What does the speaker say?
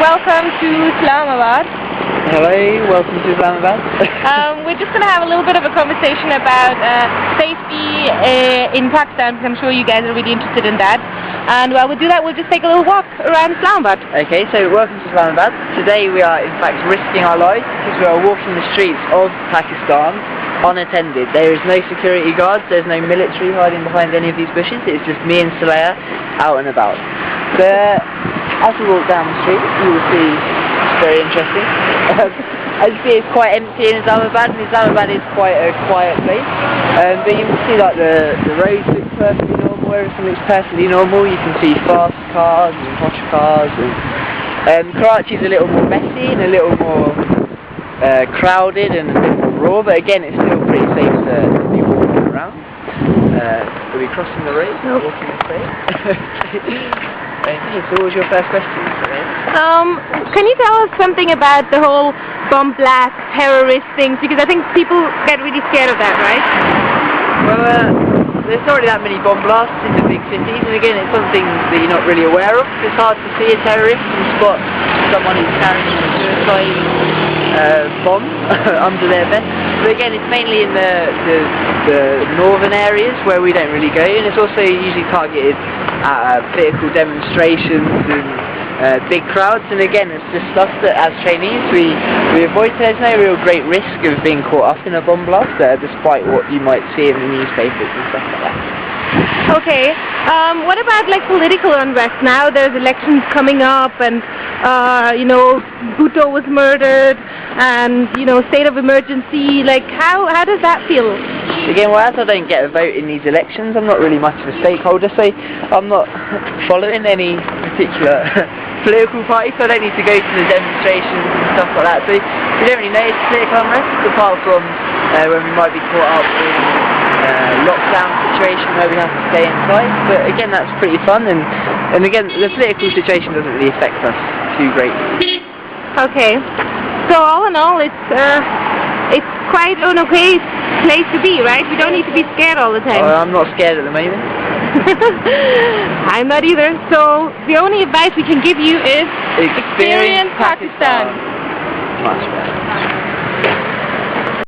welcome to Islamabad. Hello, welcome to Islamabad. We're just going to have a little bit of a conversation about safety in Pakistan, because I'm sure you guys are really interested in that. And while we do that, we'll just take a little walk around Islamabad. Okay, so welcome to Islamabad. Today we are in fact risking our lives because we are walking the streets of Pakistan unattended. There is no security guards, there's no military hiding behind any of these bushes. It's just me and Salaya out and about. So as we walk down the street, you will see it's very interesting. As you see, it's quite empty in Islamabad, and Islamabad is quite a quiet place. But you can see like the roads look perfectly normal, everything looks perfectly normal. You can see fast cars and posh cars. And Karachi is a little more messy and a little more crowded and a bit more raw, but again it's still pretty safe to be walking around. Are we crossing the road? Nope. Walking this way? Okay, so what was your first question? Can you tell us something about the whole bomb blast, terrorist things? Because I think people get really scared of that, right? Well, there's not really that many bomb blasts in the big cities, and again it's something that you're not really aware of. It's hard to see a terrorist and spot someone who's carrying a suicide bomb under their vest. But again, it's mainly in the northern areas where we don't really go, and it's also usually targeted at political demonstrations and big crowds. And again, it's just stuff that as trainees we avoid. There's no real great risk of being caught up in a bomb blast despite what you might see in the newspapers and stuff like that. Okay, what about like political unrest? Now there's elections coming up, and you know, Bhutto was murdered, and you know, state of emergency. Like, how does that feel? Again, well, as I don't get a vote in these elections, I'm not really much of a stakeholder, so I'm not following any particular political party, so I don't need to go to the demonstrations and stuff like that. So we don't really notice political unrest, apart from when we might be caught up in lockdown situation where we have to stay inside. But again, that's pretty fun, and again, the political situation doesn't really affect us too greatly. Okay, so all in all, it's quite an okay place to be, right? We don't need to be scared all the time. I'm not scared at the moment. I'm not either. So the only advice we can give you is experience Pakistan. Pakistan. Much better.